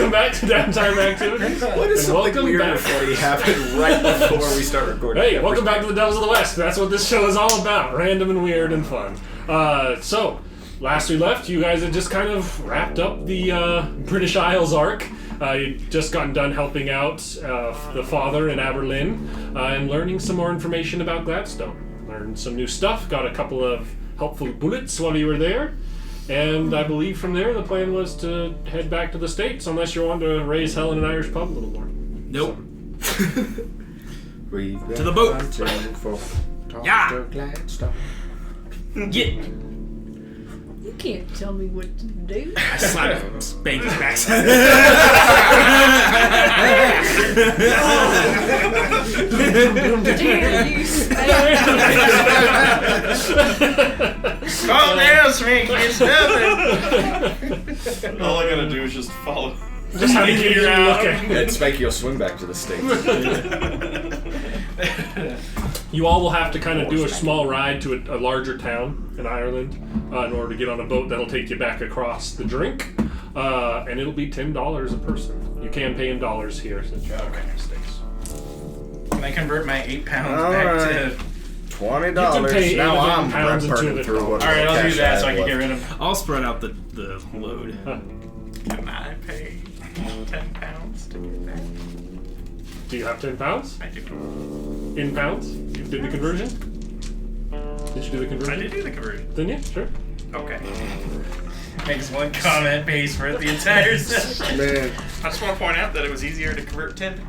Welcome back to Downtime Activities. What is something weird and funny happened right before we start recording? Hey, welcome back to the Devils of the West. That's what this show is all about. Random and weird and fun. So, last we left, you guys had just kind of wrapped up the British Isles arc. You'd just gotten done helping out the father in Aberlin and learning some more information about Gladstone. Learned some new stuff, got a couple of helpful bullets while you were there. And I believe from there the plan was to head back to the States, unless you wanted to raise hell in an Irish pub a little more. Nope. To the boat. Yeah. To Gladstone. Get. You can't tell me what to do. I slap Spanky's backside. Dare you, Calm down, Spanky. It's nothing. All I gotta do is just follow. Just how to get you looking. And Spanky will swing back to the States. You all will have to kind of do a small ride to a larger town in Ireland in order to get on a boat that'll take you back across the drink. And it'll be $10 a person. You can pay in dollars here since you're in the States. Can I convert my 8 pounds All back right. to... $20. You can pay Now I'm £8 into burning it. through what Alright, I'll do cash that so I have can get left. rid of... I'll spread out the load. Can I pay 10 pounds to get back? Do you have 10 pounds? I do. In pounds? You did the conversion? Did you do the conversion? I did do the conversion. Didn't you? Sure. Okay. Makes one comment pays for the entire session. Man, I just want to point out that it was easier to convert 10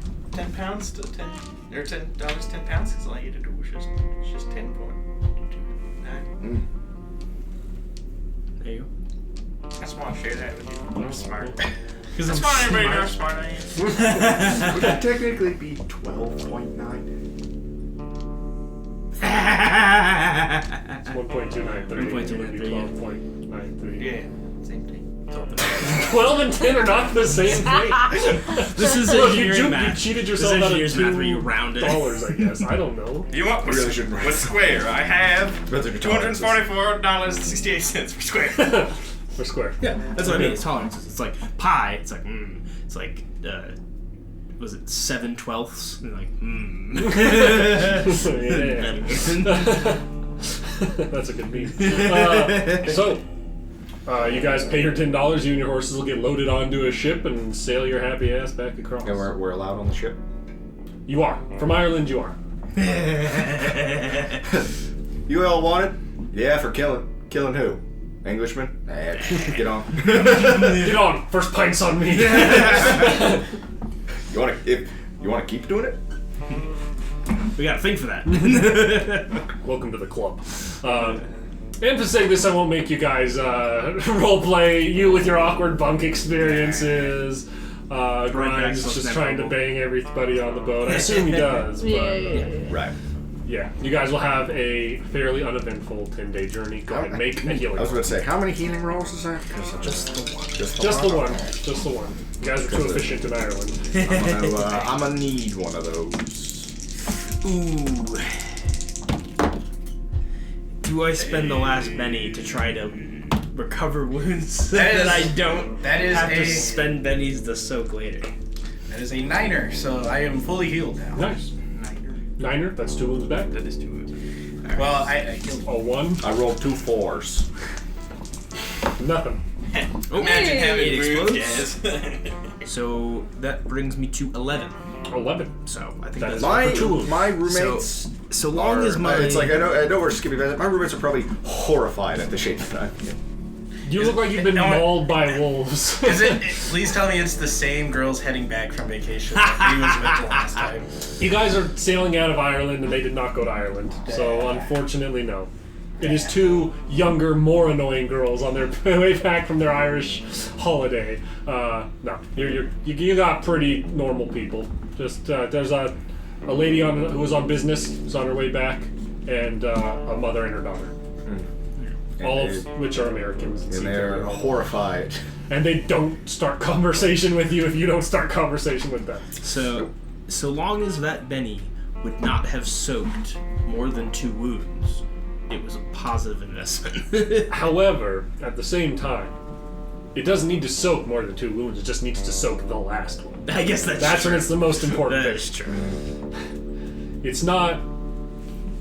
pounds to 10 or $10 10 pounds because all you had to do was just 10.29. There you I just want to share that with you. I'm smart. go. Because That's why everybody knows how smart I am. would it technically be 12.9? It's 1.293. 12.93. Yeah, same thing. 12 and 10 are not the same thing. This is Look, a you year math. cheated This yourself is out of year's math where you round it. $2, I guess. I don't know. You want We really shouldn't. with square? I have Depends on your tolerances. $244.68 per square. For square. Yeah, that's what I mean. It's tolerances. It's like pi. It's like It's like was it 7/12? And like Yeah. That's a good meme. So, you guys pay your $10. You and your horses will get loaded onto a ship and sail your happy ass back across. And we're allowed on the ship? You are. From Ireland, you are. You all wanted? Yeah, for killing. Killing who? Englishman? Nah, get on. Get on. First pints on me. You wanna keep doing it? we got a thing for that. Welcome to the club. And to say this, I won't make you guys roleplay you with your awkward bunk experiences. Grimes is just trying to bang everybody on the boat. I assume he does. But, Yeah. Right. yeah, you guys will have a fairly uneventful 10-day journey. Go ahead and make a healing. I was going to say, how many healing rolls is that? Just the one. Just the one. Just the one. You guys are too efficient in Ireland. I'm gonna need one of those. Ooh. Do I spend the last penny to try to recover wounds that I don't have to spend pennies to soak later? That is a 9er, so I am fully healed now. Nice. Niner, that's 2 wounds back. That is 2 wounds. Well, I healed. A 1. I rolled 2 4s. Nothing. Imagine having It wounds. explodes. So that brings me to 11. 11. So I think That that's is- My roommates. so long as my It's like I know we're skipping that. My roommates are probably horrified at the shape of that. You look like you've been mauled by wolves. Is it? Please tell me it's the same girls heading back from vacation that he was with the last time. You guys are sailing out of Ireland, and they did not go to Ireland. So, unfortunately, no. It is 2 younger, more annoying girls on their way back from their Irish holiday. No, you got pretty normal people. Just there's a lady who was on business, who's on her way back, and a mother and her daughter. All of which are Americans. And they're horrified. And they don't start conversation with you if you don't start conversation with them. So long as that Benny would not have soaked more than 2 wounds, it was a positive investment. However, at the same time, it doesn't need to soak more than 2 wounds. It just needs to soak the last one. I guess That's when it's the most important That thing. is true. It's not.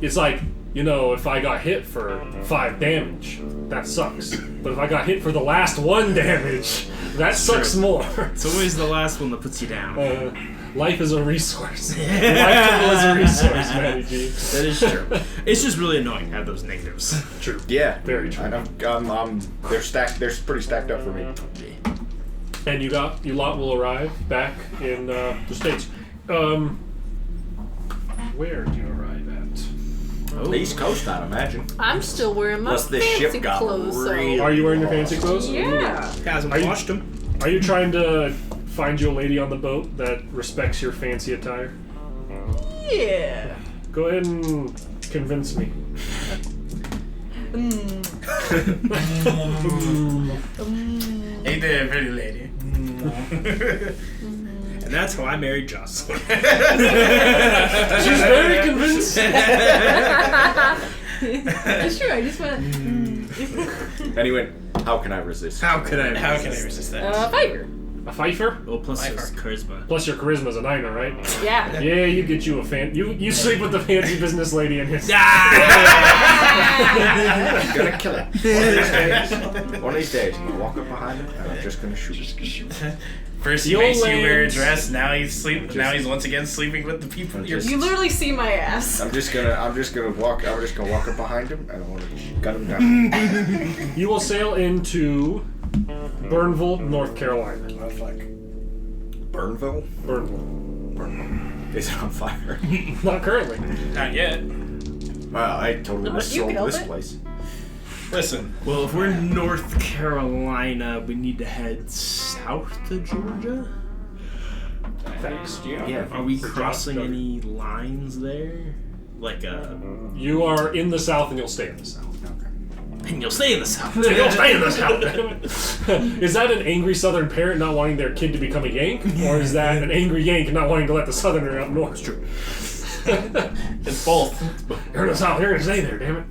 It's like, if I got hit for 5 damage, that sucks. But if I got hit for the last 1 damage, that sucks more. It's always the last one that puts you down. Life is a resource. Life total is a resource, Matty G. That is true. It's just really annoying to have those negatives. True. Yeah, Very true. They're stacked. They're pretty stacked up for me. And you lot will arrive back in the States. Where do you arrive at? The East Coast, I'd imagine. I'm still wearing my Unless this fancy ship got clothes. real- So. Are you wearing your fancy clothes? Yeah. Hasn't Are you- washed them. Are you trying to find you a lady on the boat that respects your fancy attire? Yeah. Go ahead and convince me. Ain't that a pretty lady? And that's how I married Jocelyn. She's very convinced. That's true. I just went. Anyway, how can I resist? How can I resist that? Fiver. A fifer? Well, plus Life his arc. charisma. Plus your charisma's a 9er, right? Yeah. Yeah, you get you a fan. You sleep with the fancy business lady in his. I'm gonna kill it. One of these days, I'm gonna walk up behind him and I'm just gonna shoot. First he You'll makes you wear a land- dress. Now he's once again sleeping with the people. just- You literally see my ass. I'm just gonna walk up behind him and I want to gun him down. You will sail into Burnville, North Carolina. Oh, fuck. Burnville? Burnville. Is it on fire? Not currently. Not yet. Wow, I totally You missold can help this it. place. Listen. Well, if we're in North Carolina, we need to head south to Georgia. Thanks. Yeah. Are we Good job, crossing Doug. any lines there? Like You are in the South and you'll stay in the South. and you'll stay in the south. You'll stay in the South, damn it. Is that an angry Southern parent not wanting their kid to become a Yank? Or is that an angry Yank not wanting to let the Southerner up north? It's true. It's both. You're in the South, you're gonna stay there, damn it.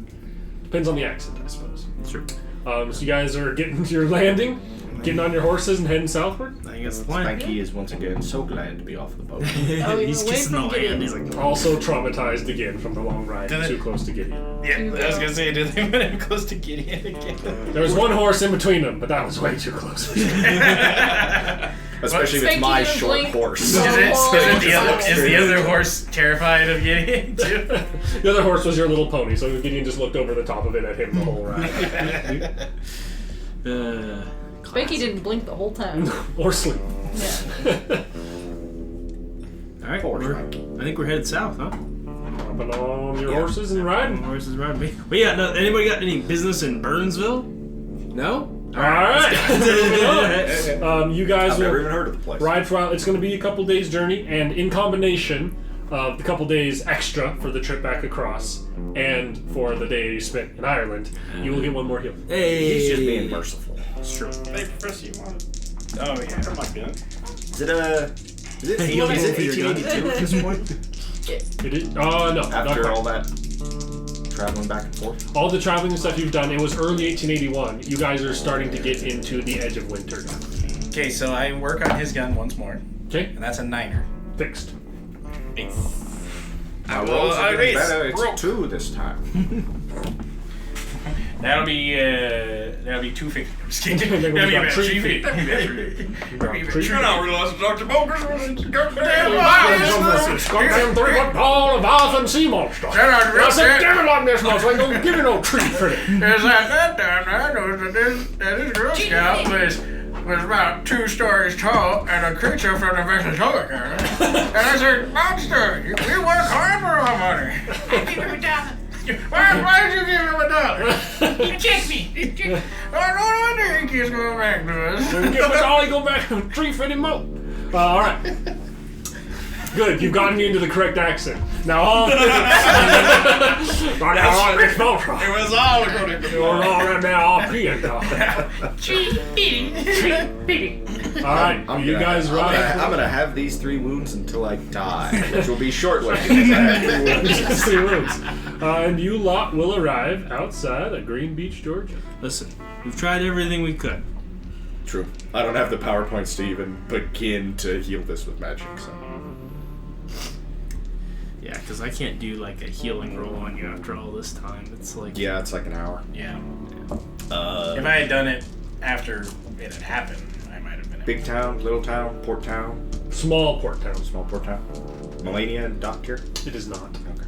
Depends on the accent, I suppose. True. So you guys are getting to your landing, getting on your horses and heading southward. I think that's the plan. Spanky is once again so glad to be off the boat. yeah, He's away kissing the from land. Gideon. He's like, Also traumatized again from the long ride, Did it- too close to Gideon. Yeah, I was gonna say, did they put him close to Gideon again? There was one horse in between them, but that was way too close. Especially if it's Spanky my didn't short blink. horse. Is the other horse terrified of Gideon too? The other horse was your little pony, so Gideon just looked over the top of it at him the whole ride. Spanky didn't blink the whole time. Or sleep. Yeah. all right, Poor I Frank. think we're headed south, huh? Hopping on your horses and riding. Horses riding me. But yeah, no, anybody got any business in Burnsville? No? Alright! You guys I've never will even heard of the place. ride for, it's going to be a couple days journey, and in combination of the couple days extra for the trip back across, and for the day you spent in Ireland, you will get 1 more heal. Hey! He's just being merciful. It's true. Hey, Professor, you want it? Oh yeah. Is it Heal is it for your gun. 1882 at this point? It is, no, not After quite. all that traveling back and forth? All the traveling and stuff you've done, it was early 1881. You guys are starting to get into the edge of winter now. Okay, so I work on his gun once more, Okay? and that's a 9er. Fixed. My rolls are getting race. better. It's Roll. 2 this time. That'll be 250. I'm just kidding. Then That'll we be got about 350. 350. You're not realizing Dr. Bogus was a goddamn Goddamn 3-foot tall Leviathan sea monster. I said, damn it, like this monster. I ain't gonna give you no treat for it. There's that time I noticed that this Girl Scout was about 2 stories tall and a creature from the Venezuela area. And I said, monster, we work hard for our money. Give him $1. Why did you give him $1? You checked me. Oh, no wonder he keeps going back to us. Give us all, you go back and treat for him more. Alright. Good, you've gotten me into the correct accent. Now all this monster. It was all going to You're all right now, all peeing now. Alright, you guys ride. I'm gonna have these 3 wounds until I die, which will be shortly because I have 3 wounds. 3 rooms. And you lot will arrive outside of Green Beach, Georgia. Listen, we've tried everything we could. True. I don't have the PowerPoints to even begin to heal this with magic, so. Yeah, because I can't do like a healing roll on you after all this time. It's like Yeah, it's like an hour. Yeah. If I had done it after it had happened, I might have been. Big town, little town, port town, Small port town. small port town. Melania and Doctor. It is not. Okay.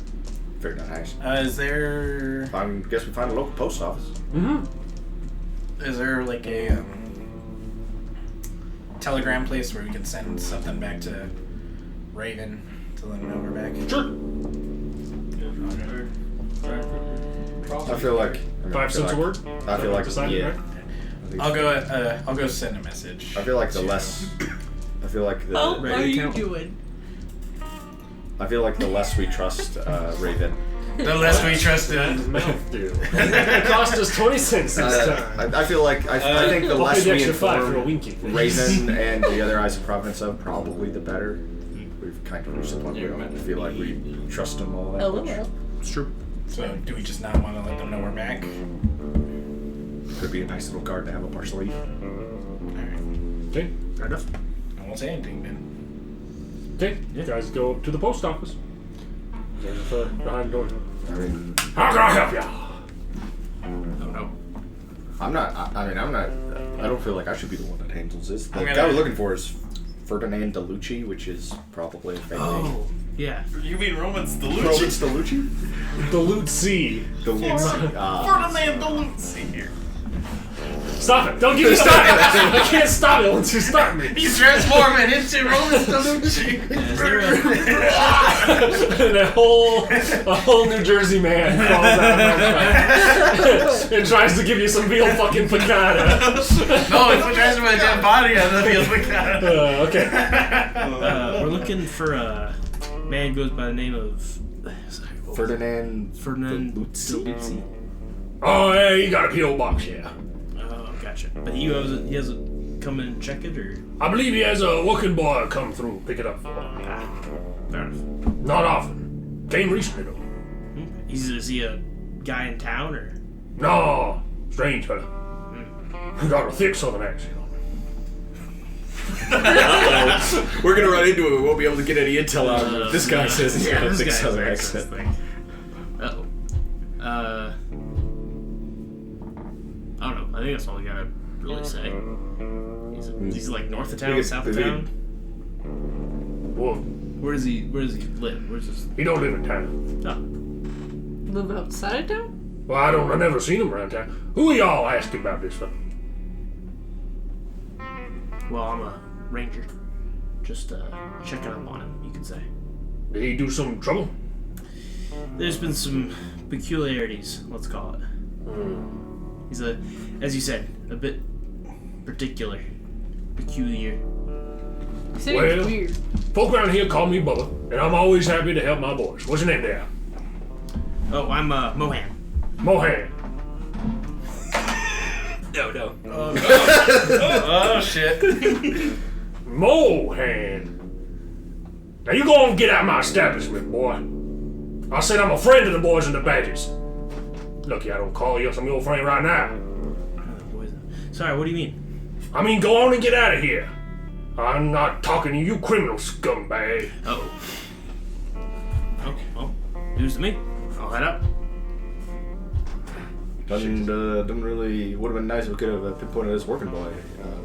Very nice. Is there Guess we find a local post office. Mm-hmm. is there like a telegram place where we can send something back to Raven to let him know we're back? Sure. I feel like 5 cents a word. I feel like Decided, yeah. right? I'll go send a message. I feel like the less. I feel like the. How Right, are you account. doing? I feel like the less we trust Raven. The less we trust His him. mouth do. It cost us 20 cents this time. I feel like I think the I'll less pay the we extra 5 for a inform winky. Raven and the other eyes of Providence of, probably the better. We've kind of reached the point where we don't feel like we trust them all that much. LOL. it's true. So do we just not want to let them know we're back? Could be a nice little card to have up our sleeve. Alright. Okay, fair enough. I won't say anything then. Okay, you guys go to the post office. There's behind the door. I mean, How can I help ya? Oh no. I'm not. I don't feel like I should be the one that handles this. The I'm guy gonna- we're looking for is Ferdinand DeLucci, which is probably a fake name. Oh yeah. You mean Roman's Providence DeLucci? The Loot C. DeLucci. Ferdinand DeLucci here. Stop it! Don't get me started! I can't stop it once you start me. He's transforming into Roman's DeLucci. Is there a, And a whole New Jersey man falls out of my mouth and tries to give you some veal fucking piccata. No, it's what tries to put a dead body on the field like that. Okay. we're looking for a man who goes by the name of Ferdinand DeLucci. Oh, hey, you got a P.O. box, yeah. Oh, gotcha. But he hasn't come in and check it, or I believe he has a working boy come through, pick it up for him. fair enough. Not often. Came recently, though. Is he a guy in town, or? No, strange fella. He got a thick southern accent on him. We're gonna run into it. We won't be able to get any intel out of him. This guy says he's got a this thick guy's southern accent accent. thing. Uh-oh. I don't know. I think that's all I gotta really say. He's like north of town, south of town. Well, Where does he live? Where's his? he don't live in town. Oh. Live outside of town? Well, I never seen him around town. Who are y'all asking about this fella? Well, I'm a ranger. Just checking up on him, you could say. Did he do some trouble? There's been some peculiarities, let's call it. He's as you said, a bit particular. Peculiar. You said Well- it was weird. Folk around here call me Bubba, and I'm always happy to help my boys. What's your name there? Oh, I'm Mohan. Mohan. No. Oh shit. Mohan. Now you go and get out of my establishment, boy. I said I'm a friend of the boys in the badges. Lucky I don't call you some old friend right now. Sorry, what do you mean? I mean, go on and get out of here. I'm not talking to you criminal scumbag. Oh, well, news to me. I'll head out. Doesn't really. Would have been nice if we could have pinpointed his working boy. Well,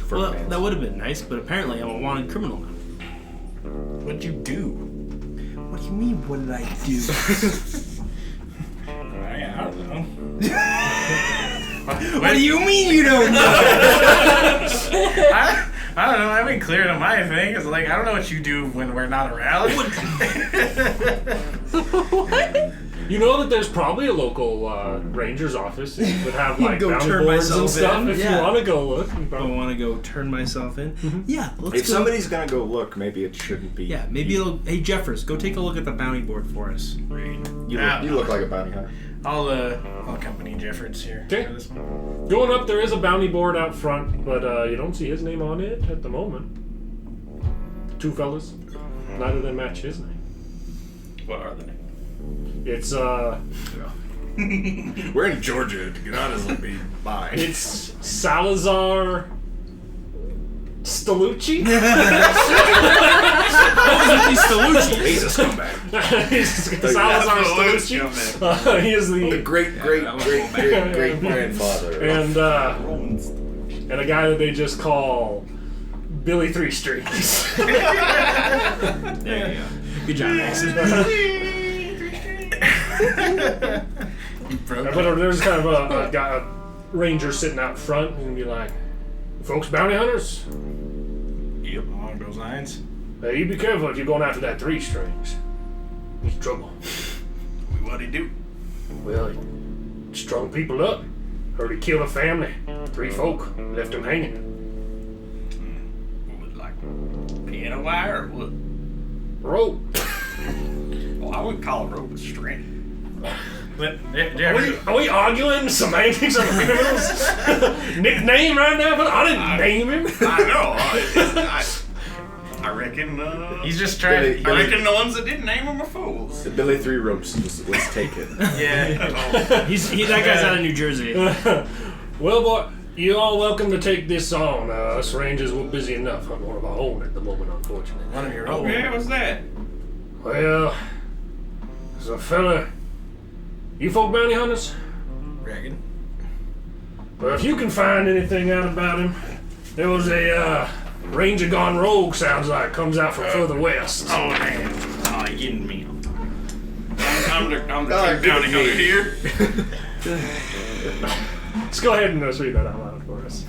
Ferdinand. that would have been nice, but apparently I'm a wanted criminal now. What'd you do? What do you mean, what did I do? I don't know. What do you mean you don't know? I don't know. That'd be clear to my thing. Cause like I don't know what you do when we're not around. You know that there's probably a local ranger's office that would have like go bounty turn boards and myself stuff in. if Yeah. you want to go look. I want to go turn myself in. Yeah, let's If go. somebody's gonna go look, maybe it shouldn't be. Yeah, maybe it'll. Hey, Jeffers, go take a look at the bounty board for us. You look like a bounty hunter. I'll accompany Jeffords here. Okay. for this one. Going up, there is a bounty board out front, but you don't see his name on it at the moment. Two fellas. Neither of them match his name. What are the names? It's We're in Georgia. To get honestly be fine. It's Salazar Stalucci? He's a scumbag. He's Salazar Stalucci. He is The the great grandfather. and a guy that they just call Billy Three Strings. There you go. Good job, Mason. But there's kind of a guy, a ranger sitting out front, and be like, "Folks, bounty hunters, Yep, along those lines. hey, you be careful if you're going after that Three Strings. He's trouble. What'd he do? Well, he strung people up. Heard he killed a family. 3 folk. Left them hanging. What, like piano wire or what? Rope. Well, I wouldn't call a rope a string. Are we arguing semantics of criminals? Nickname right now? But I didn't name him. I know. I reckon. He's just trying. I reckon the ones that didn't name him are fools. The Billy Three Ropes. Let's take it. Yeah. That guy's out of New Jersey. Well, boy, you're all welcome to take this on. Us rangers were busy enough on one of our own at the moment, unfortunately. One of your Oh, own. yeah, what's that? Well, there's a fella. You folk bounty hunters? Reckon. Well, if you can find anything out about him, there was a ranger gone rogue, sounds like, comes out from further west. Oh, man. Oh, you kidding me? I'm the good bounty hunter to here. Let's go ahead and let's read that out loud for us.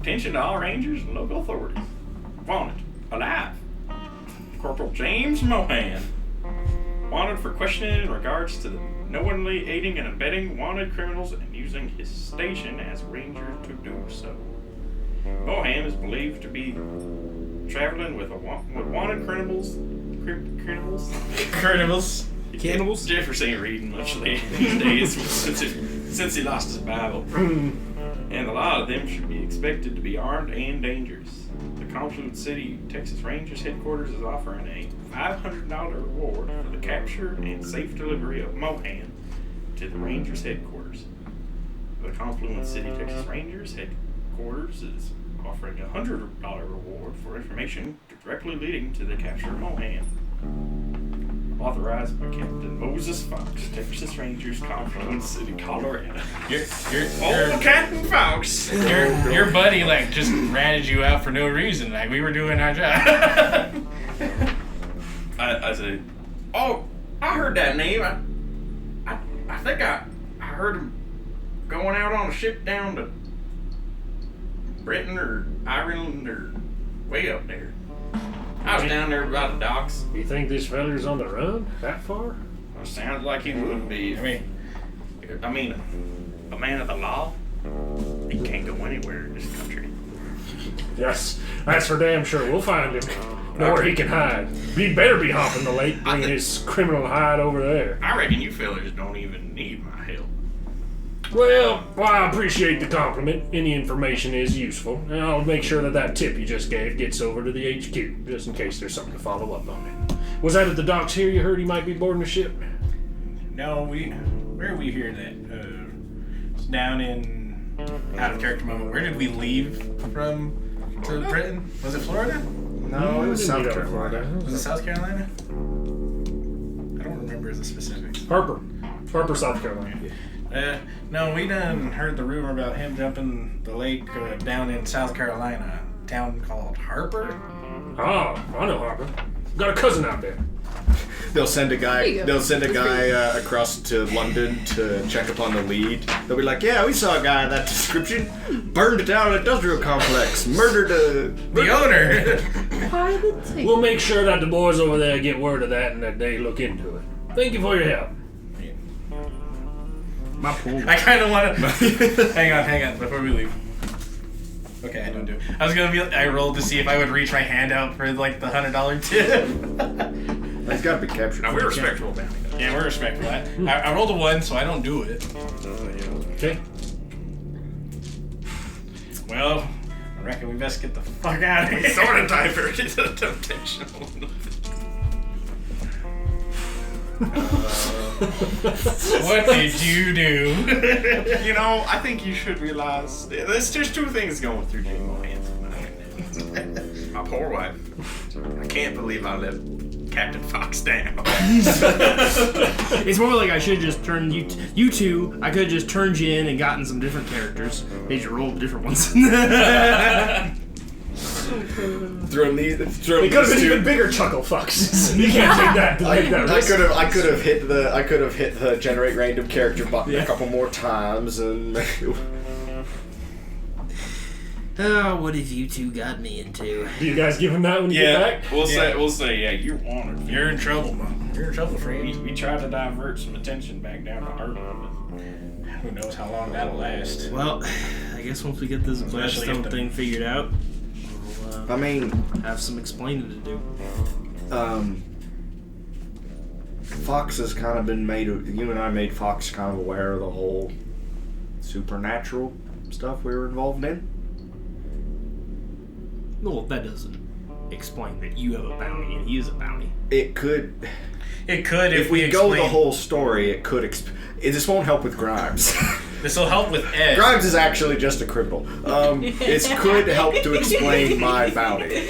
Attention to all rangers and local authorities. Wanted. Alive. Corporal James Mohan. Wanted for questioning in regards to the knowingly aiding and abetting wanted criminals and using his station as ranger to do so. Mohan is believed to be traveling with wanted criminals. Cannibals? Jeffers ain't reading much these days since he lost his Bible. And a lot of them should be expected to be armed and dangerous. The Confluent City, Texas Rangers headquarters is offering a $500 reward for the capture and safe delivery of Mohan to the Rangers headquarters. The Confluent City, Texas Rangers headquarters is offering a $100 reward for information directly leading to the capture of Mohan. Authorized by Captain Moses Fox, Texas Rangers, Confluent City, Colorado. Captain Fox! Your buddy just ratted you out for no reason. Like we were doing our job. I said, oh, I heard that name. I think I heard him going out on a ship down to Britain or Ireland or way up there. I was down there by the docks. You think this feller's on the run that far? It sounds like he would be. I mean, a man of the law, he can't go anywhere in this country. Yes, that's for damn sure. We'll find him. Know where he can hide. He better be hopping the lake, bringing his criminal hide over there. I reckon you fellas don't even need my help. Well, I appreciate the compliment. Any information is useful. And I'll make sure that tip you just gave gets over to the HQ, just in case there's something to follow up on it. Was that at the docks here you heard he might be boarding a ship? No, where are we here that? It's down in out of character moment. Where did we leave from to Britain? Was it Florida? No, it was South Didn't meet up in Carolina. Florida. Was it South Carolina? I don't remember the specifics. Harper, South Carolina. No, we done heard the rumor about him jumping the lake down in South Carolina, a town called Harper. Oh, I know Harper. Got a cousin out there. They'll send a guy. There you go. They'll send a guy across to London to check upon the lead. They'll be like, "Yeah, we saw a guy in that description. Burned it down an industrial complex. Murdered The owner. Why the tape? We'll make sure that the boys over there get word of that and that they look into it. Thank you for your help. My pool. I kind of want to. Hang on, before we leave. Okay, I don't do it. I was gonna be. I rolled to see if I would reach my hand out for the $100 tip. That's got to be captured. Now, we're respectful about it. Yeah, we're respectful. I rolled a 1, so I don't do it. Okay. Well, I reckon we best get the fuck out of here. Sort of diverted to temptation. What did you do? You know, I think you should realize there's two things going through Jane Mohan's mind. My poor wife. I can't believe I let Captain Fox down. It's more like I should have just turned you two. I could have just turned you in and gotten some different characters. Made you roll different ones. Throw these. It could have been even bigger chuckle fucks. You can't take that. I could have hit the generate random character button a couple more times and. Oh, what have you two got me into? Do you guys give him that when you get back? We'll say, yeah, you're honored. You're in trouble, Mom. You're in trouble, friend. We tried to divert some attention back down to Earth, but Who knows how long that'll last. Well, I guess once we get this Especially Gladstone if the- thing figured out, I mean, have some explaining to do. Fox has kind of been made. You and I made Fox kind of aware of the whole supernatural stuff we were involved in. Well, that doesn't explain that you have a bounty and he is a bounty. It could. It could If we go the whole story, it could. This won't help with Grimes. This will help with Ed. Grimes is actually just a criminal. It could help to explain my bounty,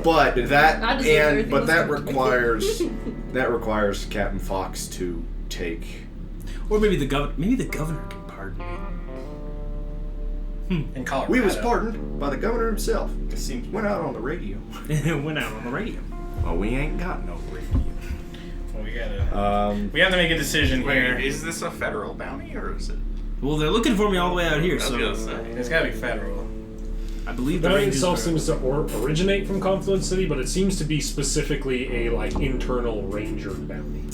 but that requires Captain Fox to take. Or maybe the governor can pardon me. In Colorado. We was pardoned by the governor himself. it seems Went out on the radio. It went out on the radio. Well, we ain't got no radio. Well, we have to make a decision here. Wait, is this a federal bounty or is it? Well, they're looking for me all the way out here, I was so gonna say. It's gotta be federal. I believe The the bounty Rangers itself are- seems to originate from Confluence City, but it seems to be specifically a internal ranger bounty.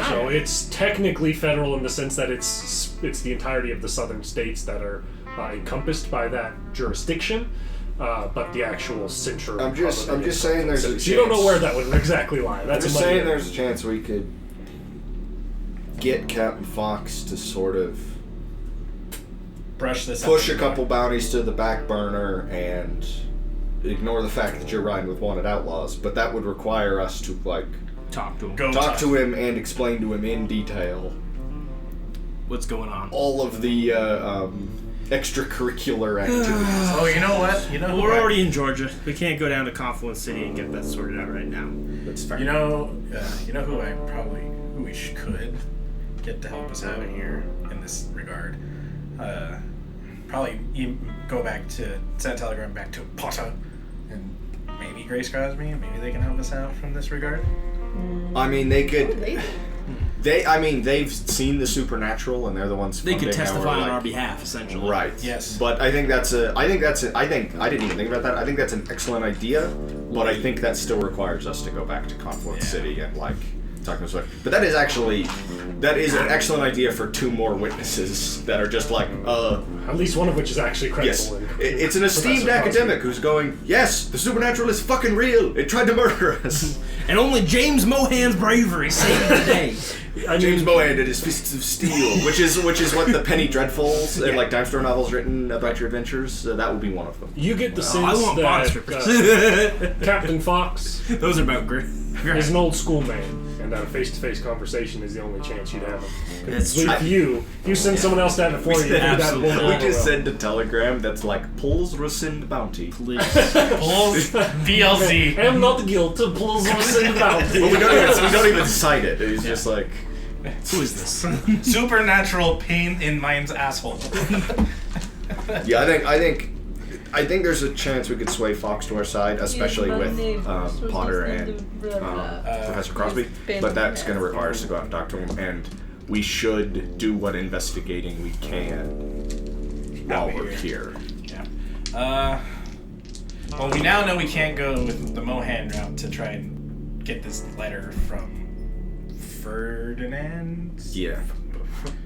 So it's technically federal in the sense that it's the entirety of the southern states that are encompassed by that jurisdiction, but the actual center. I'm just saying there's a chance. You don't know where that would exactly lie. That's I'm just a muddy saying area. there's a chance we could get Captain Fox to sort of Brush this push up. a couple bounties to the back burner and ignore the fact that you're riding with wanted outlaws. But that would require us to talk to him. Go talk to him and explain to him in detail What's going on? all of the extracurricular activities. Oh, you know what? You know Well, who we're I- already in Georgia. We can't go down to Confluence City and get that sorted out right now. That's fair. You know who we could get to help us out here in this regard. Probably go back to send a telegram back to posse, and maybe Grace Crosby. Maybe they can help us out from this regard. I mean, they could. Probably. They've seen the supernatural, and they're the ones. They could funding testify on our our behalf, essentially. Right. Yes. But I think I didn't even think about that. I think that's an excellent idea, but I think that still requires us to go back to Confluence City and talk to them. But that is an excellent idea for 2 more witnesses that are just At least one of which is actually credible. yes. and- It's an esteemed Professor Crosby. academic who's going, yes, the supernatural is fucking real. It tried to murder us. And only James Mohan's bravery saved the day. James Mohan did his Fists of Steel, which is what the Penny Dreadfuls and Dime Store novels written about your adventures. That would be one of them. You get the sense I want bond that strippers. Captain Fox Those are about grit. is an old school man, and that a face-to-face conversation is the only chance you'd have him. That's If true. if you send someone else to have it for you, you do that Absolutely. won't We go just well. sent a telegram that's like, pulls rescind bounty. Please. Bulls, DLC. am not guilty, pulls rescind bounty. But we don't even cite it. It's just like, Who is this? Supernatural pain in mine's asshole. yeah, I think there's a chance we could sway Fox to our side, especially with Potter and Professor Crosby. But that's going to require us to go out and talk to him, and we should do what investigating we can while we're here. Yeah. Well, we now know we can't go with the Mohan route to try and get this letter from Ferdinand. Yeah.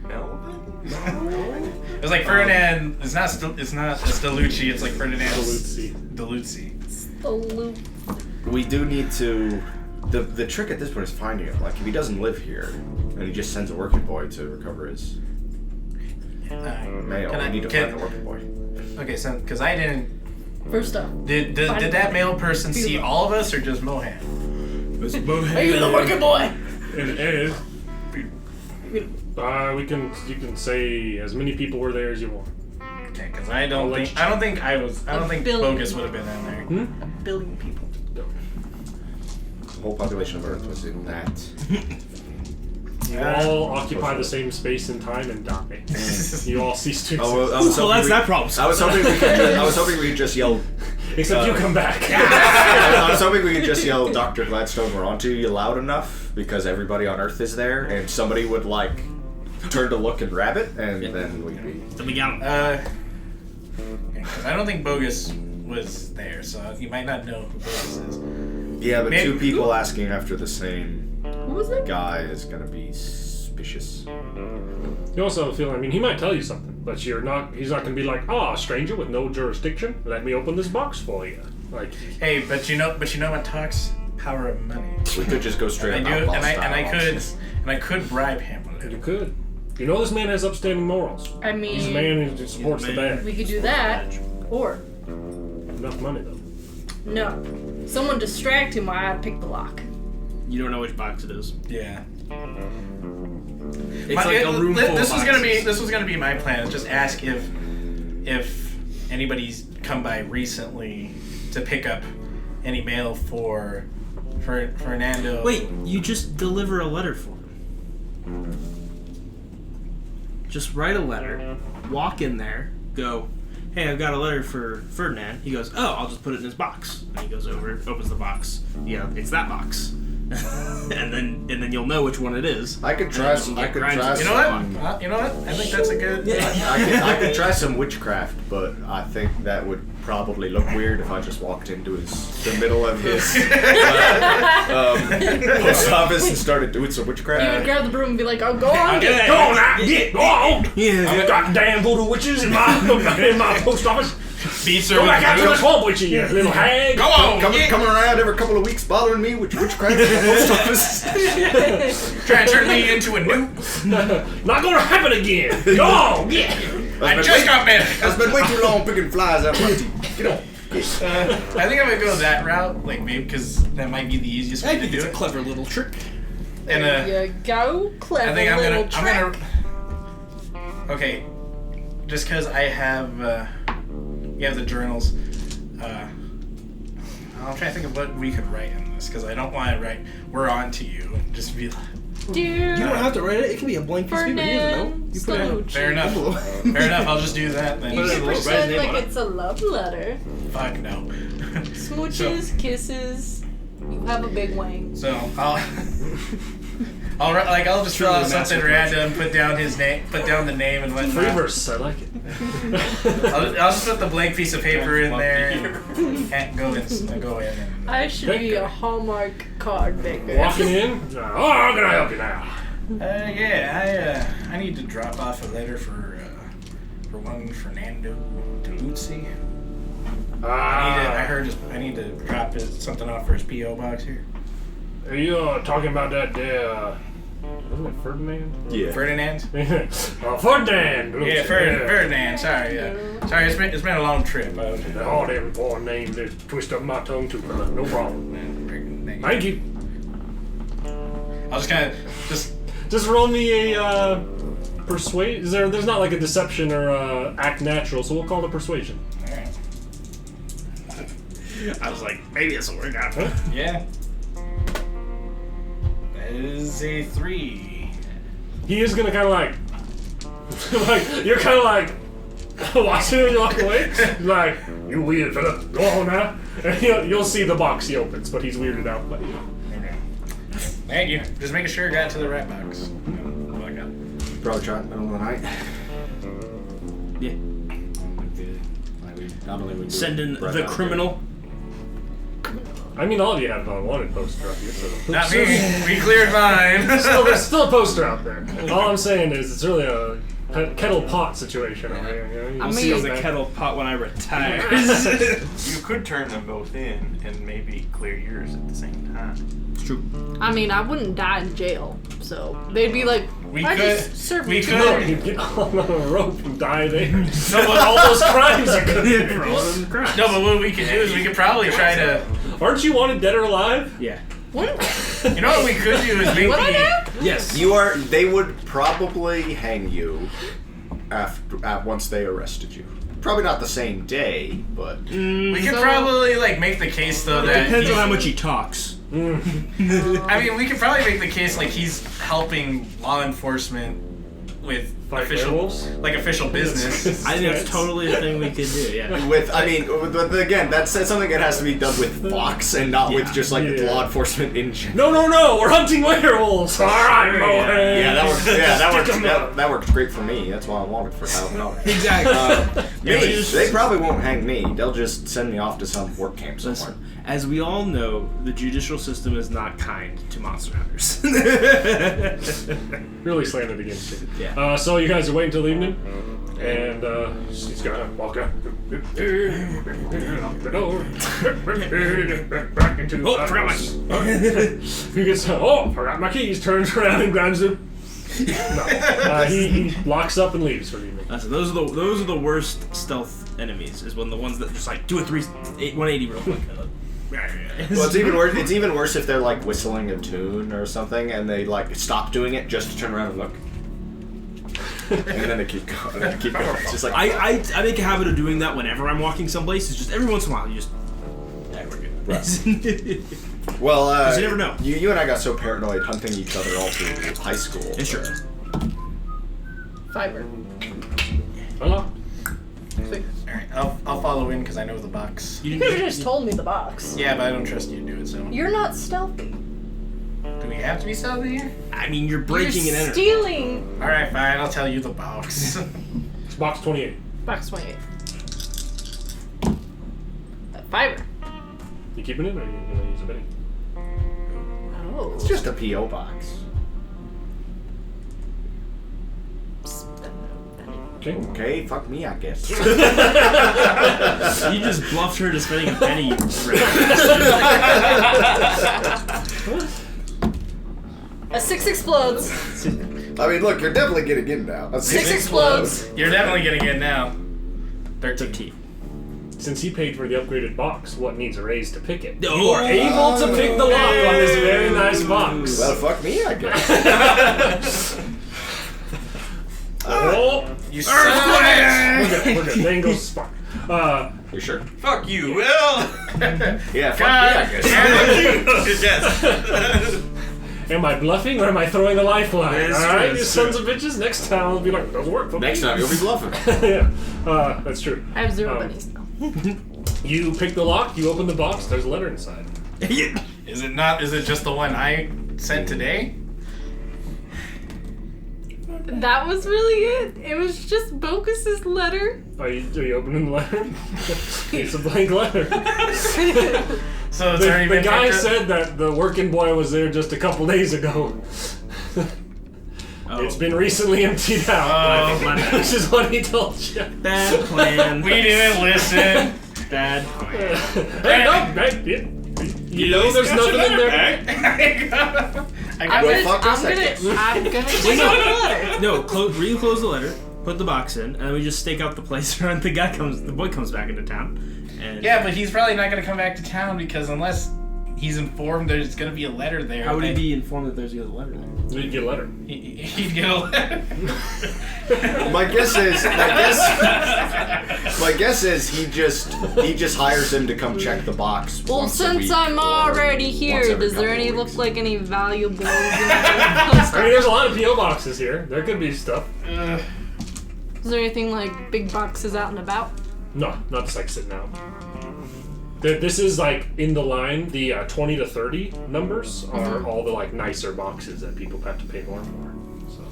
It was like Ferdinand. It's not Stelucci. It's like Ferdinand Deluzzi. We do need to. The trick at this point is finding him. Like, if he doesn't live here, and he just sends a working boy to recover his mail, we need to find the working boy. Okay, so because I didn't. First off, Did that male person see all of us or just Mohan? Mohan. are you the working boy? And you can say as many people were there as you want. Okay, because I don't think Bogus would have been in there. A billion people. The whole population of Earth was in that. You all occupy the same space and time and die. You all cease to exist. Oh, well, Well, that's that problem. I was hoping we could just yell. Except you come back. I was hoping we could just yell, "Dr. Gladstone, we're onto you," loud enough because everybody on Earth is there, and somebody would like turn to look and grab it, and then we'd be. Then we got him. Because I don't think Bogus was there, so you might not know who Bogus is. Yeah, but two people asking after the same Who was that? guy is gonna be suspicious. You also feel, I mean, he might tell you something, but he's not going to be like, "Oh, a stranger with no jurisdiction, let me open this box for you." Like, Hey, but you know what talks? Power of money. We could just go straight And up. I do, outlaw and style. I could bribe him a you little. could. You know this man has upstanding morals. I He's a mean, man who supports the bad. we could do that, or Enough money, though. no, someone distract him while I pick the lock. You don't know which box it is. Yeah. It's like a room full of This was boxes. gonna be my plan. Just ask if anybody's come by recently to pick up any mail for Fernando. Wait, you just deliver a letter for him. Just write a letter, walk in there, go, "Hey, I've got a letter for Ferdinand." He goes, "Oh, I'll just put it in his box." And he goes over, opens the box. Yeah, it's that box. and then you'll know which one it is. I could try some. I could try You know some. what? You know what? I think that's a good. I could try some witchcraft, but I think that would probably look weird if I just walked into the middle of his post office and started doing some You would witchcraft. grab the broom and be like, "Oh, go on, get Go on now, go on! Yeah. I got damn voodoo witches in my post office. Beats her Go with back out to the the swamp with you little hag. Go on! Coming around every couple of weeks, bothering me with witchcraft in the post office. Trying to turn me into a new. Not gonna happen again. Go on, yeah. I just got married. It's been way too long picking flies out of my teeth. Get on. I think I'm gonna go that route, like maybe because that might be the easiest way to do It's a it. clever little trick. And There you go, clever I think little I'm trick. gonna. Okay, just because I have, you have the journals. I'm trying to think of what we could write in this because I don't want to write "We're on to you." Just be like, Dear You don't have to write it. It can be a blank piece of paper. He doesn't know. Ferdinand You put it on. Stalucci. fair enough. Fair enough. I'll just do that then. You should Write his pretend name like on it. it's a love letter. Fuck no. Smooches, kisses. You have a big wang. So I'll just fill out something random, put down his name, put down the name and Free whatnot. verse, I like it. I'll just put the blank piece of paper in there and go in. And, I should Okay. be a Hallmark card maker. Walking in. Oh, how can I help you now? I need to drop off a letter for one Fernando Deluzzi. I need to drop something off for his P.O. box here. Are you talking about that there? Wasn't it Ferdinand? Yeah. Ferdinand? Ferdinand. Yeah, Ferdinand. Sorry, sorry. It's been a long trip. All them foreign names that twist up my tongue too, brother. No problem. Thank you. I'll just kind of Just roll me a persuade. There's not like a deception or act natural, so we'll call it persuasion. Alright. I was like, maybe this will work out. Yeah. That is a 3. He is gonna kind of like you're kind of like watching him walk away. Like, "You weird fella, go on now." And you'll see the box he opens, but he's weirded out by you. Okay. Thank you. Just making sure I got to the right box. What I got. Probably try it in the middle of the night. Yeah. Not only we Send in the criminal. I mean, all of you have an unwanted poster up here, so Not me. We cleared mine. There's still a poster out there. All I'm saying is it's really a kettle pot situation over here. You know? You I see mean- The that- kettle pot when I retire. You could turn them both in and maybe clear yours at the same time. It's true. I mean, I wouldn't die in jail, so they'd be like, We I could- just served we you could- No, two. you get on a rope and die there. All those crimes you committed. No, but what we could do is we could probably try to. Aren't you wanted dead or alive? Yeah. You know what we could do is maybe. Yes. They would probably hang you once they arrested you. Probably not the same day, but We could probably like make the case though that Depends on how much he talks. I mean, we could probably make the case like he's helping law enforcement with official business. I think that's totally a thing we could do. Yeah. again, that's something that has to be done with Fox and not with just like law enforcement in general. No, we're hunting werewolves. All right, Mohan. Yeah, that works great for me. That's why I want it for $1,000. Exactly. They probably won't hang me. They'll just send me off to some work camp somewhere. Listen, as we all know, the judicial system is not kind to monster hunters. Really slanted against it. Yeah. So you guys are waiting till evening, and she's gonna walk out. Lock the door. Back into the forgot my He gets forgot my keys. Turns around and grabs them. No. He locks up and leaves for the evening. So those are the worst stealth enemies. Is when the ones that just like do a 180 real quick. Well, it's even worse. It's even worse if they're like whistling a tune or something, and they like stop doing it just to turn around and look, and then they keep going. It's just like I make a habit of doing that whenever I'm walking someplace. It's just every once in a while you just we're good. Right. Well, you never know. You and I got so paranoid hunting each other all through high school. Yeah, sure. Fiber. Hello. Sweet. Alright, I'll follow in because I know the box. You could have just told me the box. Yeah, but I don't trust you to do it, so. You're not stealthy. Do we have to be stealthy here? I mean, you're breaking You're and entering. stealing. Alright, fine, I'll tell you the box. It's box 28. Box 28. Fiber. You keeping it, or are you gonna use a penny? Oh. It's just a PO box. Okay. Okay, fuck me, I guess. You just bluffed her to spending a penny. You A 6 explodes. I mean, look, you're definitely getting in now. A 6 explodes. You're definitely getting in now. 13. Since he paid for the upgraded box, what needs a raise to pick it? Oh. You are able to pick the lock on this very nice box. Well, fuck me, I guess. You son of a bitch! We're good. Then goes Spark. You sure? Fuck you, Will. Yeah, fuck me, I guess. Yes. Am I bluffing or am I throwing a lifeline? It's All right, true, you it's sons of bitches. Next time I'll be like, doesn't work. fuck Next you." time you'll be bluffing. Yeah, that's true. I have 0 bunnies now. You pick the lock. You open the box. There's a letter inside. Is it not? Is it just the one I sent today? That was really it. It was just Bocus's letter. Are you opening the letter? It's a blank letter. So it's already The been guy picked up? said that the working boy was there just a couple days ago. It's been recently emptied out, which is what he told you. Bad plan. We didn't listen. Bad plan. Hey, no, you know there's nothing in there. I I'm got gonna take out the letter. No, re-close the letter, put the box in, and then we just stake out the place around the boy comes back into town. And Yeah, but he's probably not gonna come back to town because unless he's informed there's gonna be a letter there. how would he then be informed that there's a letter there? You'd get a letter. He'd get a letter. My guess is he just hires him to come check the box. Well, once a since week I'm or already once here, every does there couple any of look weeks. like any valuables? In I mean, there's a lot of P.O. boxes here. There could be stuff. Is there anything like big boxes out and about? No, not just like sitting out. This is like in the line. The 20 to 30 numbers are all the like nicer boxes that people have to pay more for. So.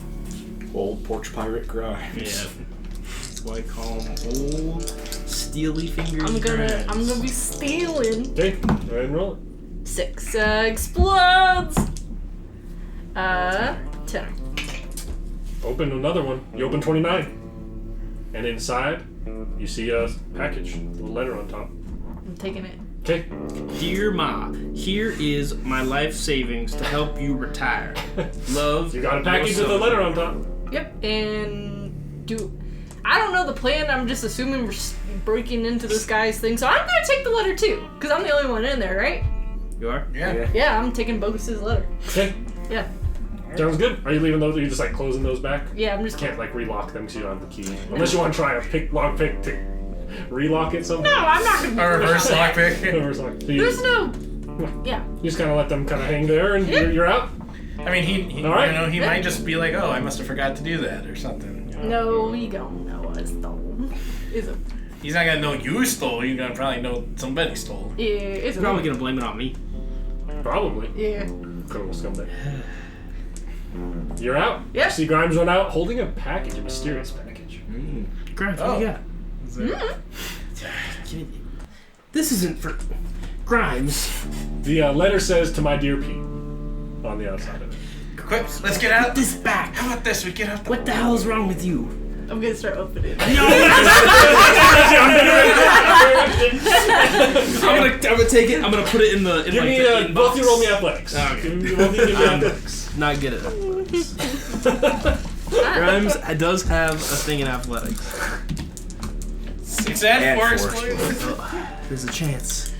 Old porch pirate grind. Yeah. That's why I call them old steely fingers. I'm gonna be stealing. Okay, go ahead and roll it. 6 explodes. 10. Open another one. You open 29. And inside, you see a package with a letter on top. I'm taking it. Okay. Dear Ma, here is my life savings to help you retire. Love. You got a package with a letter on top. Yep. And I don't know the plan. I'm just assuming we're breaking into this guy's thing. So I'm gonna take the letter too, because I'm the only one in there, right? You are? Yeah. Yeah, I'm taking Bogus's letter. Okay. Yeah. Sounds good. Are you leaving those? Or are you just like closing those back? Yeah, I'm just Can't like relock them because you don't have the key. Unless you want to try a lockpick to relock it somehow. No, I'm not gonna. A reverse lockpick. Reverse lock. So you, There's no. Yeah. you just kind of let them kind of hang there, and you're out. I mean, he All right. you know, he might just be like, oh, I must have forgot to do that or something. You know? No, you don't know I stole. Is it? He's not gonna know you stole. He's gonna probably know somebody stole. Yeah, it's He's probably gonna blame it on me. Probably. Yeah. Criminal scumbag. You're out. Yeah. You see Grimes run out holding a package, a mysterious package. Grimes, Oh. what do you got? This isn't for Grimes. The letter says to my dear Pete on the outside of it. Quick, let's get out. Put this back. How about this? We get out. What the hell is wrong with you? I'm gonna start opening. I'm gonna take it. I'm gonna put it in the. In Give like me the inbox. both you roll me athletics. Okay. Both you give me athletics. Not good at athletics. Grimes does have a thing in athletics. 6 and 4 explosions. There's a chance.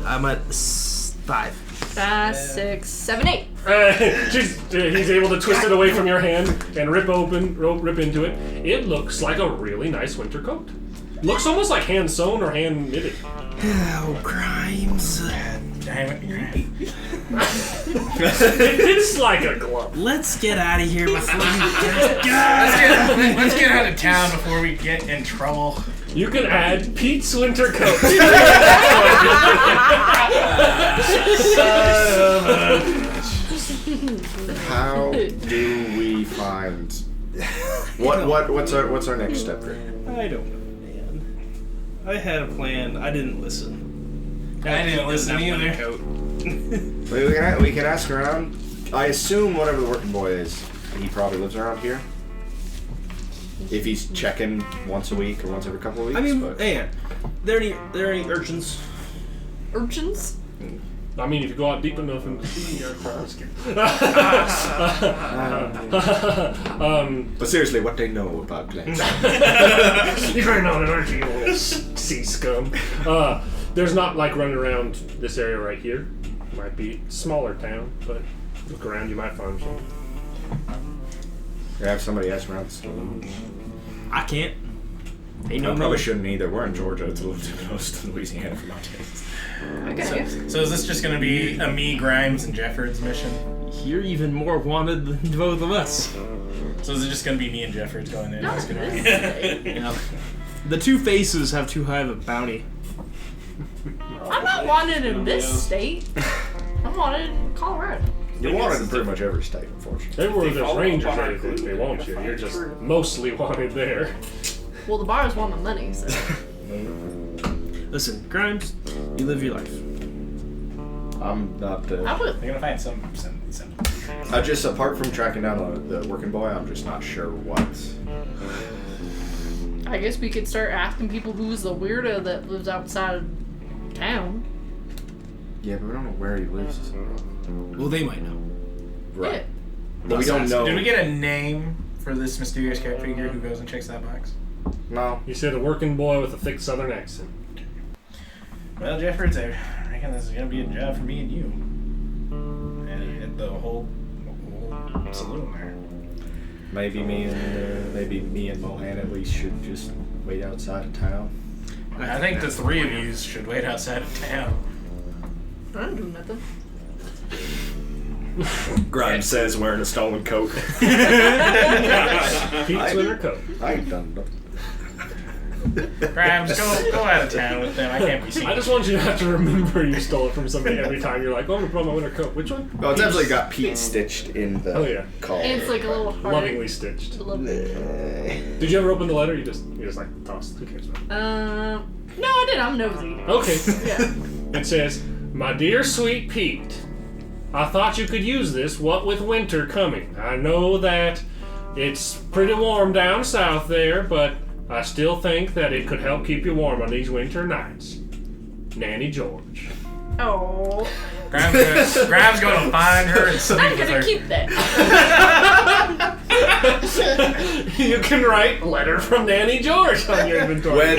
I'm at 5. 5, 6, 7, 8. He's able to twist it away from your hand and rip into it. It looks like a really nice winter coat. Looks almost like hand sewn or hand knitted. Oh, Grimes. It's like a glove. Let's get out of here before we Let's get out of town before we get in trouble. You can add Pete's winter coat. How do we find? What's our next step here? I don't know, man. I had a plan. I didn't listen. I didn't listen either. We can ask around. I assume whatever the working boy is, he probably lives around here. If he's checking once a week or once every couple of weeks. I mean, but hey, there are any urchins? Urchins? I mean, if you go out deep enough into the sea, you're but seriously, what they know about Gladstone? You're not an archie, you little sea scum. There's not like running around this area right here. Might be a smaller town, but look around, you might find some. You have somebody else around the store. I can't. Ain't No, no probably shouldn't either. We're in Georgia. It's a little too close to Louisiana for my taste. Okay. So is this just gonna be a me, Grimes, and Jeffords mission? You're even more wanted than both of us. So is it just gonna be me and Jeffords going in? Not It's gonna this be- day. Yeah. The two faces have too high of a bounty. I'm not wanted in this state. I'm wanted in Colorado. You're wanted in pretty much every state, unfortunately. Everywhere there's rangers, they want you. You're just mostly wanted there. Well, the bars want my money, so. Listen, Grimes, you live your life. I'm not. I would. They're gonna find some. I just, apart from tracking down the working boy, I'm just not sure what. I guess we could start asking people who's the weirdo that lives outside of town. Yeah, but we don't know where he lives. Well, they might know. Right. Yeah. But we don't know. Did we get a name for this mysterious cat figure who goes and checks that box? No. You said a working boy with a thick southern accent. Well, Jeffords, I reckon this is gonna be a job for me and you. And the whole saloon there. Maybe me and Mohan at least should just wait outside of town. I think the three of you should wait outside of town. I don't do nothing. Grimes says wearing a stolen coat. Pete's winter coat. I ain't done nothing. Grimes, go out of town with them. I can't be seen. I just want you to have to remember you stole it from somebody every time. You're like, oh, I'm gonna put on my winter coat. Which one? Well, it's actually got Pete stitched in the Oh, yeah. collar. And it's like a little heart. Lovingly stitched. I love it. Did you ever open the letter? You just like tossed. Who cares about it? No, I did. I'm nosy. Okay. Yeah. It says, "My dear sweet Pete, I thought you could use this. What with winter coming, I know that it's pretty warm down south there, but I still think that it could help keep you warm on these winter nights. Nanny George." Oh. Grimes gonna find her and sleep I'm with gonna her. keep that. You can write letter from Nanny George on your inventory.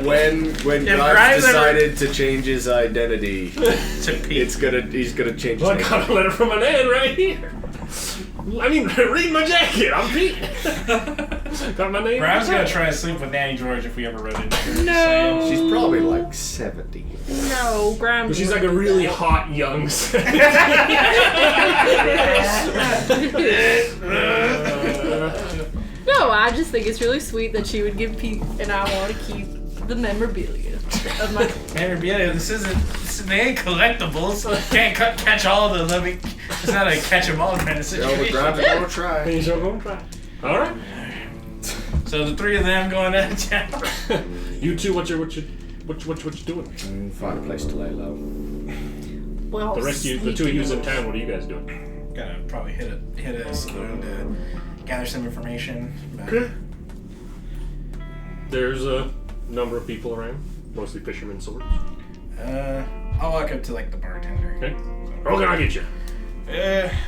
When Grimes decided to change his identity, he's gonna change his Well, I name. got a letter from a Nan right here. I mean, read my jacket. I'm Pete. Got my name. Grimes gonna try to sleep with Nanny George if we ever run into her. No. She's probably like 70. No, Graham. But she's like a really hot young. No, I just think it's really sweet that she would give Pete, and I want to keep the memorabilia of my. Memorabilia. They ain't collectibles. Can't catch all of them. It's not a catch 'em all kind of situation. Grab it, we'll try. He's gonna try. All right. So the three of them going out of town. You two, what you doing? Find a place to lay low. Well, The rest of you, the two of you in town, what are you guys doing? Gotta probably hit a saloon to gather some information. Okay. There's a number of people around, mostly fishermen sorts. I'll walk up to like the bartender. Okay. What can I get you?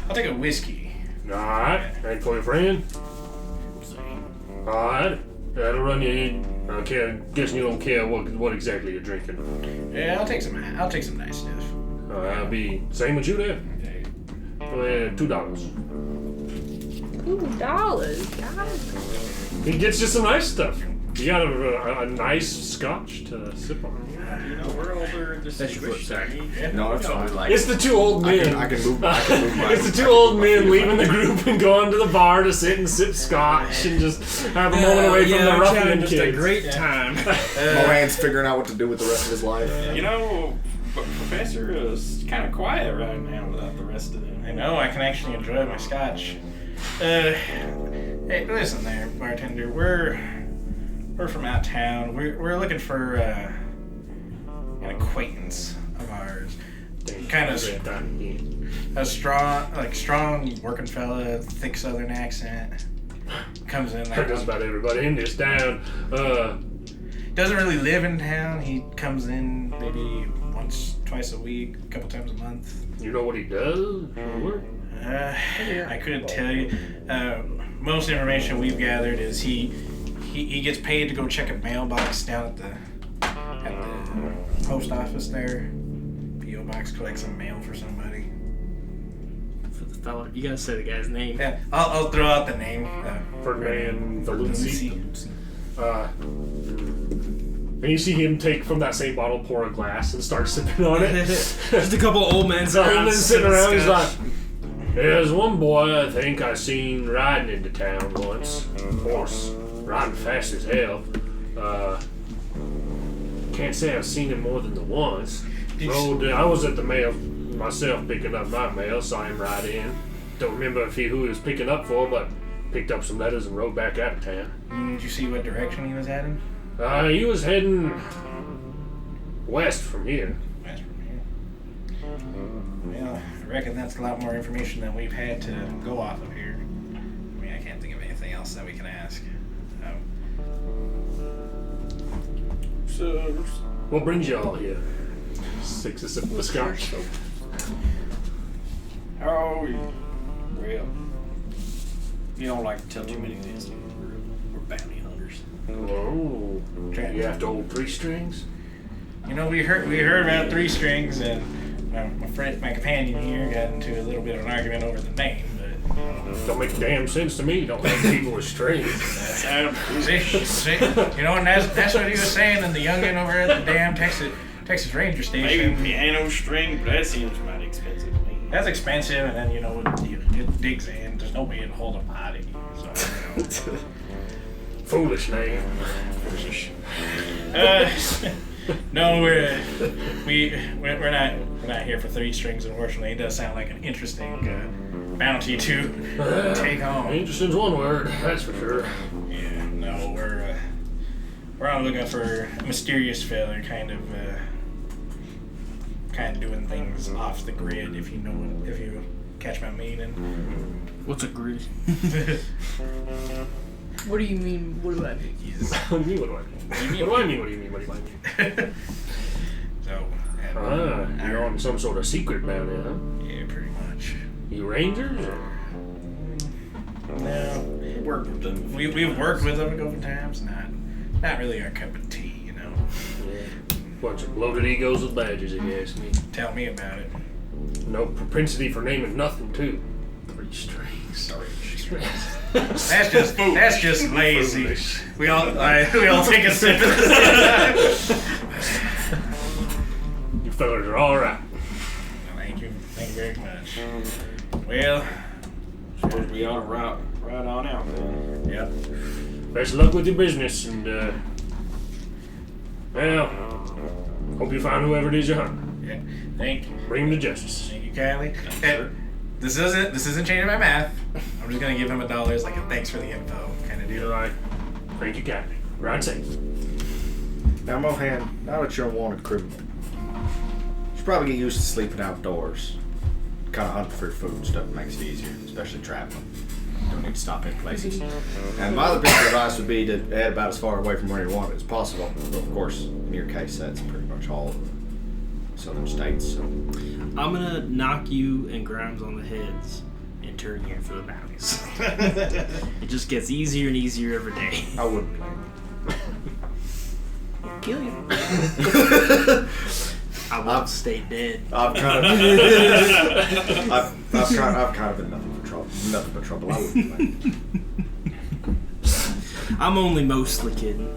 I'll take a whiskey. Alright. And for your friend? Alright. That'll run you. Okay, I'm guessing you don't care what exactly you're drinking. Yeah, I'll take some nice stuff. I'll be same with you there. $2. $2, God. He gets you some nice stuff. You got a nice scotch to sip on. You know, we're older in this situation. No, it's fine. Like, It's the two old men. I can move my It's the two old men leaving the group and going to the bar to sit and sip scotch and just have a moment away from the ruffian just kids. a great time. Mohan's figuring out what to do with the rest of his life. You know, Professor is kind of quiet right now without the rest of them. I know, I can actually enjoy my scotch. Hey, listen there, bartender. We're from out of town. We're looking for an acquaintance of ours. Kind of a strong working fella, thick Southern accent. Comes in like Just about everybody in this town. doesn't really live in town. He comes in maybe once, twice a week, a couple times a month. You know what he does? I couldn't tell you. Most information we've gathered is he gets paid to go check a mailbox down at the post office there. P.O. box, collect some mail for somebody. For the fella, you gotta say the guy's name. Yeah, I'll throw out the name. Ferdinand Valucci. Valucci. And you see him take from that same bottle, pour a glass, and start sipping on it. Just a couple old men Sitting around, he's like, there's one boy I think I seen riding into town once. Horse, riding fast as hell. Can't say I've seen him more than the once. I was at the mail myself picking up my mail, saw him ride in. Don't remember who he was picking up for, but picked up some letters and rode back out of town. Did you see what direction he was heading? He was heading west from here. West from here. Well, I reckon that's a lot more information than we've had to go off of here. I mean, I can't think of anything else that we can ask. So, What brings you all here? 6 a sip of scotch. well, you don't like to tell too many things. We're bounty hunters. Oh, you have to hold 3 strings? You know, we heard about 3 strings, and my companion here got into a little bit of an argument over the name, but Don't make damn sense to me. You don't have people with strings. see, you know, and that's what he was saying, and the youngin over at the damn Texas Ranger Station. Maybe piano string, but that seems mighty expensive to me. That's expensive, and then you know it digs in. There's no way to hold a body, so you know. Foolish name. No, we're not here for 3 strings. Unfortunately, it does sound like an interesting bounty to take on. Interesting's one word, that's for sure. Yeah, no, we're on looking for a mysterious fella, kind of doing things off the grid. If you catch my meaning. What's a grid? What do you mean? What do I mean? What do you mean? What do I mean? What do you mean? What do I mean? So, You're on some sort of secret bounty, huh? yeah, pretty much. You rangers? Or? No, Worked with them. we've worked with them a couple times. Not really our cup of tea, you know. Bunch of bloated egos with badges, if you ask me. Tell me about it. No propensity for naming nothing, too. 3 strings. Sorry. Strings. That's just lazy. Foolish. We all take a sip of this. You fellas are all right. Thank you very much. Well, Suppose we ought to ride on out then. yep. Best of luck with your business, and well, hope you find whoever it is you're hunting. Yeah. Thank you. Bring him to justice. Thank you, Kylie. This isn't changing my math. I'm just gonna give him $1 as like a thanks for the info kind of You're deal. like, thank you, Captain. Ride safe. Now, Mohan, now that you're a wanted criminal, you should probably get used to sleeping outdoors. Kind of hunting for food and stuff makes it easier, especially traveling. Don't need to stop in places. And my other piece of advice would be to head about as far away from where you want it as possible. But of course, in your case, that's pretty much all of the southern states. So. I'm gonna knock you and Grimes on the heads and turn you in for the bounties. It just gets easier and easier every day. I wouldn't blame Kill you. I won't stay dead. you. I've kind of been nothing but trouble. I wouldn't blame you. I'm only mostly kidding.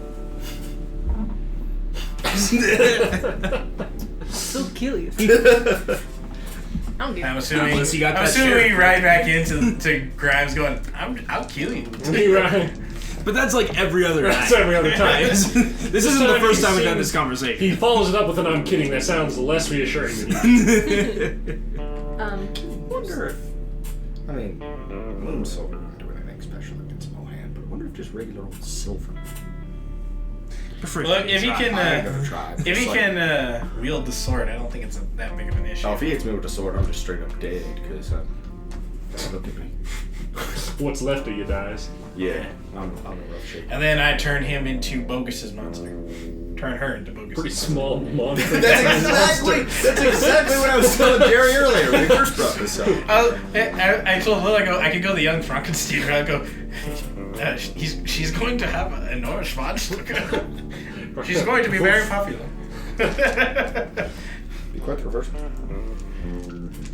Still kill you. I don't give I'm assuming. Unless you got I'm that assuming sheriff. we ride back into Grimes going. I'll kill you. Right. But that's like every other That's night. every other time. This isn't the time first he time we've had seems- this conversation. He follows it up with an I'm kidding. That sounds less reassuring than you. Wonder if, I mean, Moon Silver wouldn't do anything special against Mohan, but I wonder if just regular old Silver. Look, if he I ain't can, gonna try. if he It's like- can wield the sword, I don't think it's that big of an issue. Oh, if he hits me with a sword, I'm just straight up dead, because look at me. What's left of you dies. Yeah, I'm in rough shape. And then I turn him into Bogus's monster. Turn her into Bogus's Pretty monster. small monster. That's exactly what I was telling Jerry earlier when we first brought this up. I told Lil, I go, I could go the young Frankenstein, or I go, she's going to have an enormous monster. She's going to be very popular. Be quick, reverse.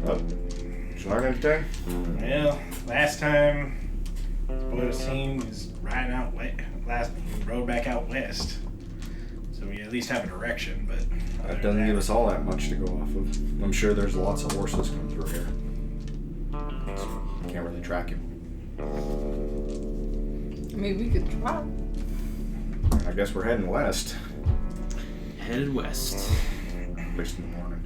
Oh, did you learn anything? Well, last time, what it seemed is riding out west. We rode back out west. So we at least have a direction, but... That doesn't give us all that much to go off of. I'm sure there's lots of horses come through here. So, can't really track him. I mean, we could try. I guess we're heading west, Headed west. at least in the morning.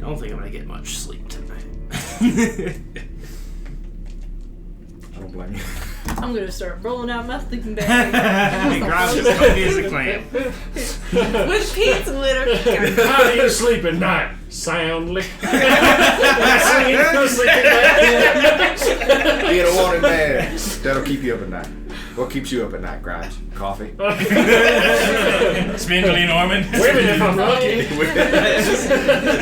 I don't think I'm gonna get much sleep tonight. I don't blame you. I'm gonna start rolling out my sleeping bag Grimes is comfy as a clam. with pizza litter. How do you sleep at night? Soundly. Singing no sleeping bag. Being a wanted man, that'll keep you up at night. What keeps you up at night, Grimes? Coffee? Spindly Norman. Women, if I'm lucky.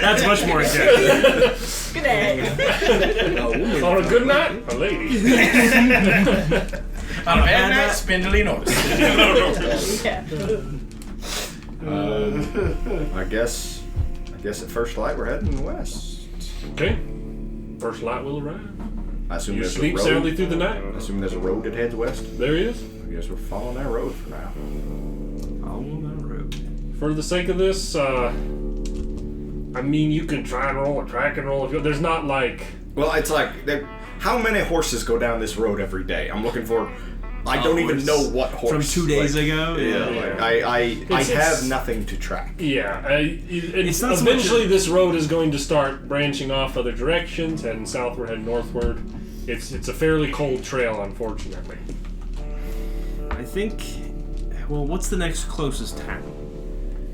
That's much more intense. Good day. On a good night, a lady. On a bad night, Spindly Norman. Yeah. I guess at first light we're heading west. Okay. First light will arrive. I assume You there's sleep a road. soundly through the night. I assume there's a road that heads west. There he is. I guess we're following that road for now. Follow that road. For the sake of this, I mean, you can try and roll a track and roll. There's not like... Well, it's like, how many horses go down this road every day? I'm looking for. I don't even it's know what horse. From 2 days ago? Yeah, Yeah. like, I It's- have nothing to track. Yeah, It's not so much eventually this road is going to start branching off other directions, heading southward, heading northward. It's a fairly cold trail, unfortunately. I think... Well, what's the next closest town?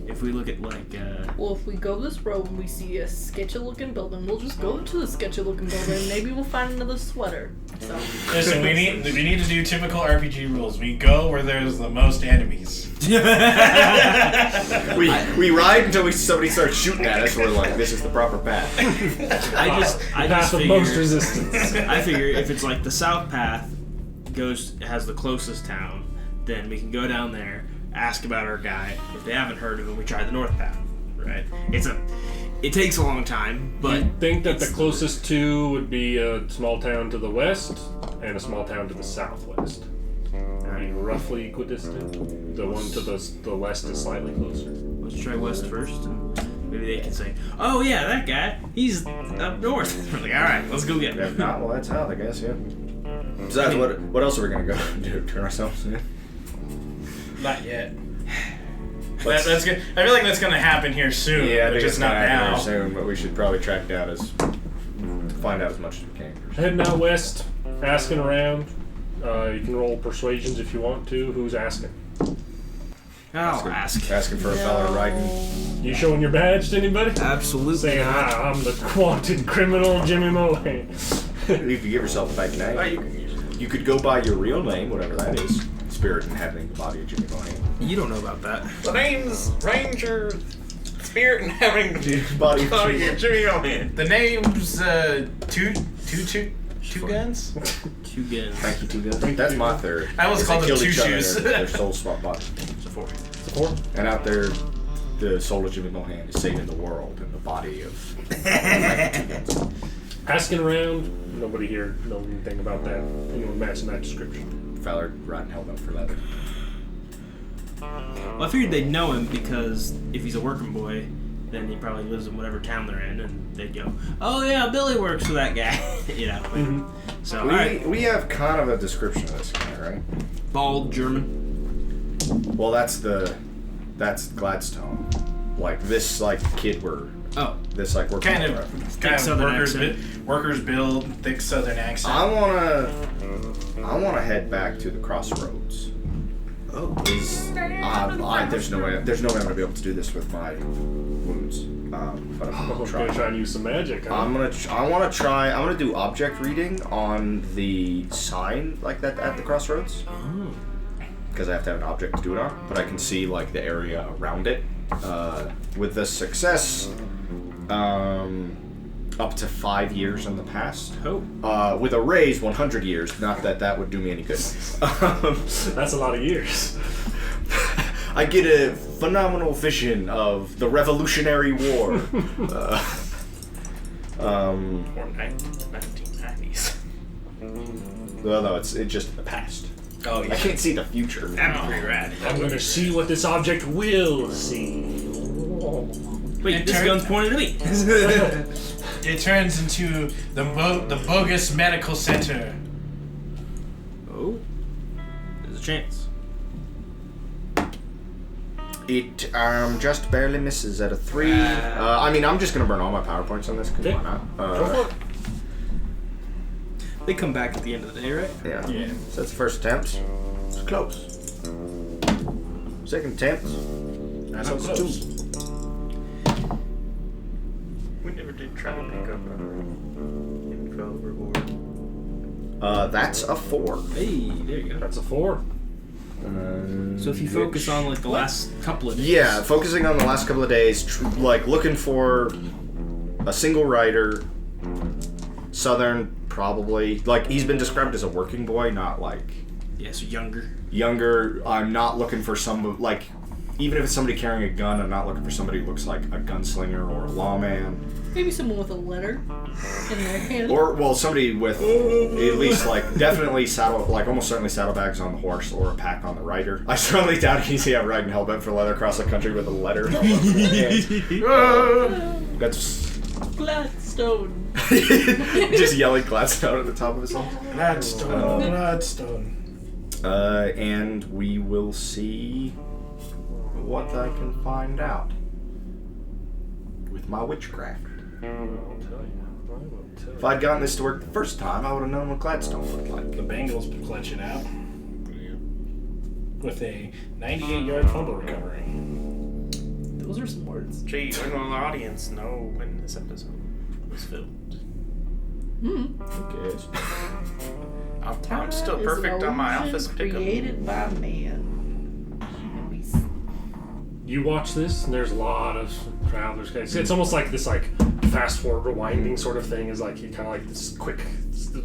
if we look at like Well, if we go this road and we see a sketchy-looking building, we'll just go to the sketchy-looking building. Maybe we'll find another sweater. So. Listen, we need to do typical RPG rules. We go where there's the most enemies. we ride until somebody starts shooting at us. We're like, this is the proper path. I just Path of figure, most resistance. I figure if it's like the south path has the closest town, then we can go down there, ask about our guy. If they haven't heard of him, we try the north path. Right? It takes a long time, but I think that the closest two would be a small town to the west and a small town to the southwest. I mean, roughly equidistant. The one to the west is slightly closer. let's try west first, and maybe they can say, "Oh yeah, that guy, he's up north." We're like, all right, let's go get him. If not, well, that's out, I guess. Yeah. Besides, what else are we gonna go do? Turn ourselves in? Not yet. That's good. I feel like that's gonna happen here soon. Yeah, I but think just it's not gonna happen now. here soon. But we should probably track down find out as much as we can. Heading out west, asking around. You can roll persuasions if you want to. Who's asking? I'll ask. Asking for a fella riding. You showing your badge to anybody? Absolutely. Saying, "Hi, I'm the wanted criminal Jimmy Mohan." You could give yourself a fake name. You could go by your real name, whatever that is. Spirit inhabiting the body of Jimmy Mohan. You don't know about that. The name's Ranger Spirit and having the Body of body Jimmy. of Jimmy O'Man. The name's Two Guns. 2 guns. Thank you, two guys. That's my theory. I almost Is called they them killed two each other, shoes. Their soul swap body. It's a 4. Four. And out there, the soul of Jimmy Mohan is saving the world in the body of. Asking around. Nobody here knows anything about that. Anyone matching that description. Fella riding helmet for leather. Well, I figured they'd know him because if he's a working boy, then he probably lives in whatever town they're in, and they'd go, "Oh yeah, Billy works for that guy," you know. Mm-hmm. So, all right, We have kind of a description of this guy, right? bald German. Well, that's Gladstone. Like this, kid Oh, this working. Kind boy. of Southern workers build, thick Southern accent. I wanna head back to the crossroads. oh, There's no way I'm gonna be able to do this with my wounds. But I'm I'm gonna gonna try. try and use some magic. Huh? I'm gonna do object reading on the sign like that at the crossroads. Because I have to have an object to do it on, but I can see the area around it. With the success, up to 5 years in the past. oh. With a raise, 100 years. Not that would do me any good. That's a lot of years. I get a phenomenal vision of the Revolutionary War. Or 1990s. Well, no, it's just the past. Oh, I yeah. can't see the future. That'd be pretty rad. I'm gonna see what this object will see. Wait, this gun's pointed at me. It turns into the bogus medical center. Oh, there's a chance. It just barely misses at a 3. I'm just gonna burn all my power points on this. Cause Okay. why not? Go for it. They come back at the end of the day, right? Yeah. Yeah. So that's the first attempt. It's close. Second attempt. Not so That's close. 2. We never did try to pick up info reward. That's a 4. Hey, there you go. That's a 4. So if you focus on the last couple of days. Yeah, focusing on the last couple of days, looking for a single rider, Southern, probably. He's been described as a working boy, not Yeah, so younger. younger. I'm not looking for even if it's somebody carrying a gun, I'm not looking for somebody who looks like a gunslinger or a lawman. Maybe someone with a letter in their hand. Or, somebody with at least, definitely almost certainly saddlebags on the horse or a pack on the rider. I strongly doubt he's riding hellbent for leather across the country with a letter. That's Gladstone. just yelling Gladstone at the top of his lungs. Gladstone. And we will see what I can find out with my witchcraft. If I'd gotten this to work the first time, I would have known what Gladstone looked like. The Bengals clutch it out with a 98-yard fumble recovery. The Those are some words. Gee, we're going to the audience know when this episode was filmed. Who cares? I'm still perfect on my office pickup. Created by man. And we You watch this, and there's a lot of travelers. It's almost like this, like fast forward rewinding sort of thing. Is like you kind of like this quick,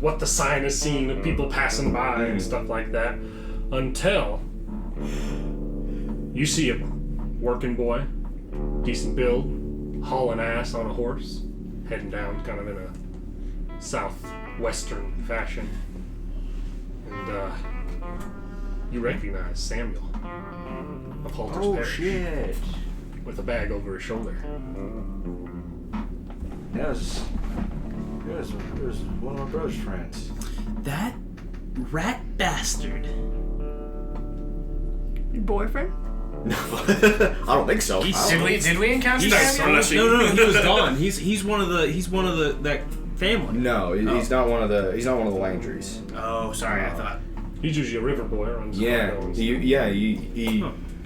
what the sign is seen of people passing by and stuff like that, until you see a working boy, decent build, hauling ass on a horse, heading down, kind of in a southwestern fashion, and you recognize Samuel of Halter's Parish. Shit. With a bag over his shoulder. It was one of my brother's friends. That rat bastard. Your boyfriend? No, I don't think so. Did we encounter No, Samuel? he was gone. He's one of the that family. No, he's not one of the Landrys. Oh, sorry, I thought. He's usually a river boy around He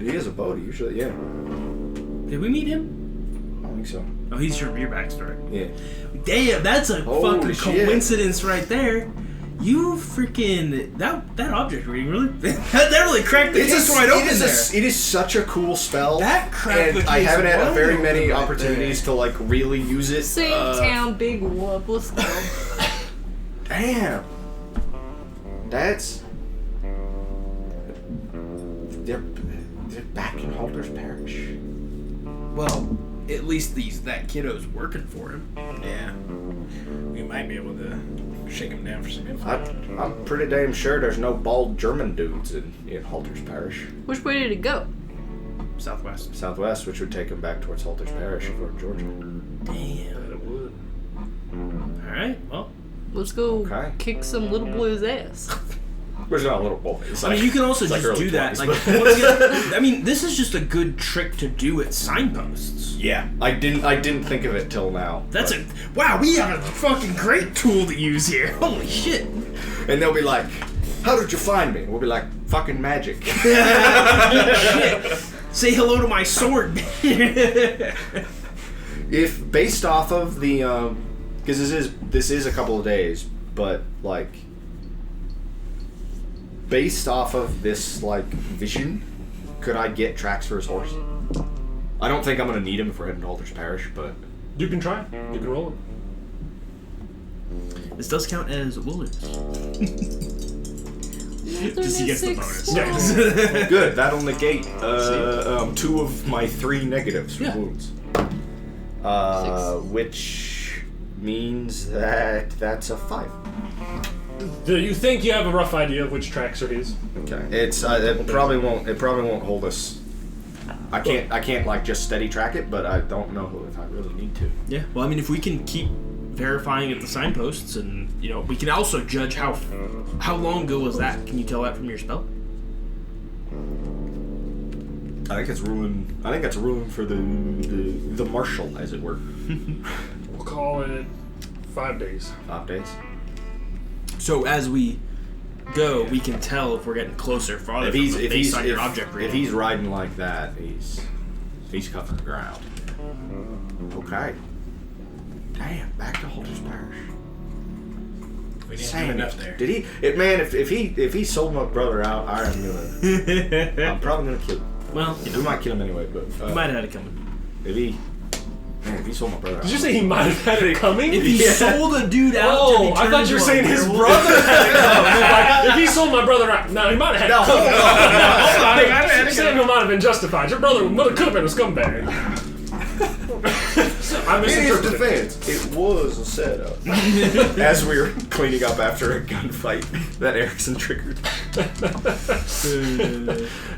has a boat usually. Yeah, Did we meet him? I don't think so. Oh, he's your backstory. Yeah. Damn, that's a Holy fucking shit. coincidence right there. You freaking that object reading really that really cracked the case right open there. It is such a cool spell. That cracked the and I case haven't had wide very open many right opportunities to like really use it. Same town, big whoop. Let's go. Damn. That's. They're back in Halter's Parish. Well, at least that kiddo's working for him. Yeah. We might be able to shake him down for some info. I'm pretty damn sure there's no bald German dudes in Halter's Parish. Which way did it go? Southwest. Southwest, which would take him back towards Halter's Parish if we're in Georgia. Damn. It would. Alright, well. Let's go Okay. kick some little boy's ass. There's not a little boy. It's I mean, you can also it's like just early do that. 20s, Like, but- once again, I mean, this is just a good trick to do at signposts. Yeah, I didn't think of it till now. That's but- wow, we have a fucking great tool to use here. Holy shit. And they'll be like, "How did you find me?" We'll be like, "Fucking magic." Shit. Say hello to my sword. If based off of the, because this is a couple of days, but like, based off of this like vision, could I get tracks for his horse? I don't think I'm gonna need him if we're heading to Halter's Parish, but You can try. You can roll it. This does count as wilderness. Just he gets the bonus. Yes. good. That'll negate 2 of my 3 negatives for Yeah. wounds. Which means that's a 5. Do you think you have a rough idea of which tracks are his? Okay. It's it probably won't hold us. I can't like just steady track it, but I don't know if I really need to. Yeah, well, I mean, if we can keep verifying at the signposts, and we can also judge how long ago was that. Can you tell that from your spell? I think that's a ruling for the marshal, as it were. We'll call it 5 days. 5 days. So as we go, we can tell if we're getting closer, farther based on your object reading. If he's riding like that, he's covering the ground. Okay. Damn, back to Halter's Parish. We didn't have enough there. Did he? If he sold my brother out, I'm probably gonna kill him. Well, We might kill him anyway, but you might have had it coming. if he sold my brother out. Did you say he might have had it coming? If he sold a dude out, Oh, I thought you were saying his brother had it coming. Like, if he sold my brother out, no, he might have had it coming. Hold on. Samuel might have been justified. Your brother could have been a scumbag. I In his misinterpreted it. defense, it was a setup. As we were cleaning up after a gunfight that Erickson triggered.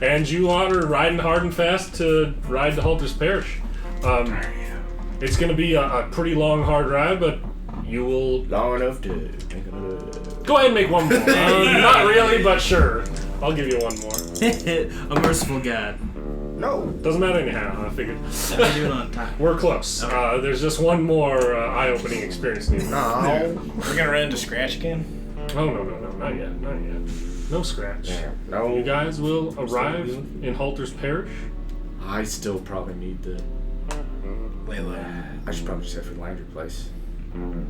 And you lot are riding hard and fast to ride to Halter's Parish. It's going to be a pretty long, hard ride, but you will... Long enough to make a Go ahead and make one more. Not really, but sure. I'll give you one more. A merciful God. No. Doesn't matter anyhow, I figured. I'll do it on time. We're close. There's just one more eye-opening experience needed. No. We're gonna run into Scratch again? Oh, no, not yet. No scratch. No. You guys will arrive in Halter's Parish I still probably need the. Layla. I should probably just head for the Landry place.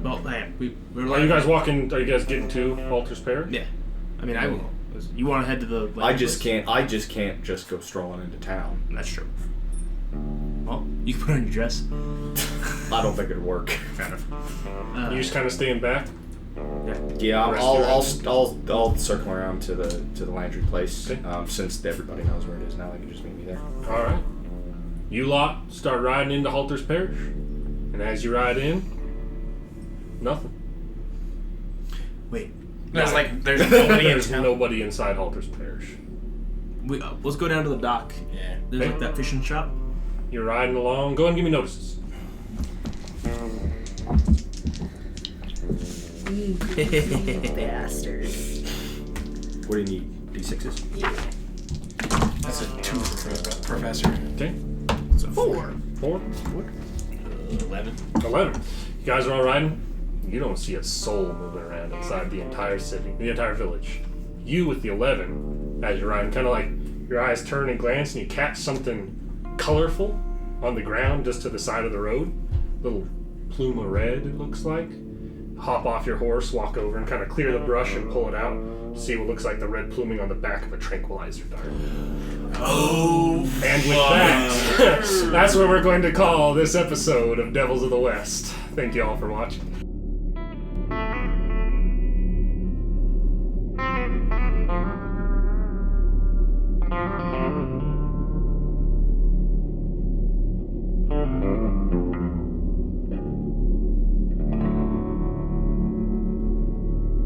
Well, hey, we're Are you guys walking? Are you guys getting to Halter's Parish? Yeah. I mean, I will. You want to head to the... I just can't just go strolling into town. That's true. Well, you can put on your dress. I don't think it'd work. Fair enough. You just kind of staying back. Yeah, Rest I'll circle around to the Landry place. Okay. Since everybody knows where it is now, they can just meet me there. All right. You lot start riding into Halter's Parish, and as you ride in, nothing. Wait. There's nobody in There's town. nobody inside Halter's Parish. Let's go down to the dock. Yeah. There's like that fishing shop. You're riding along. Go ahead and give me notices. Bastard. What do you need? D6s? Yeah. That's a 2 for Professor. Okay. It's a 4. 4. 11. 11. You guys are all riding. You don't see a soul moving around inside the entire city, the entire village. You with the 11, as you're riding, kind of like your eyes turn and glance, and you catch something colorful on the ground just to the side of the road. Little plume of red, it looks like. Hop off your horse, walk over, and kind of clear the brush and pull it out. See what looks like the red pluming on the back of a tranquilizer dart. Oh, And with that, that's where we're going to call this episode of Devils of the West. Thank you all for watching.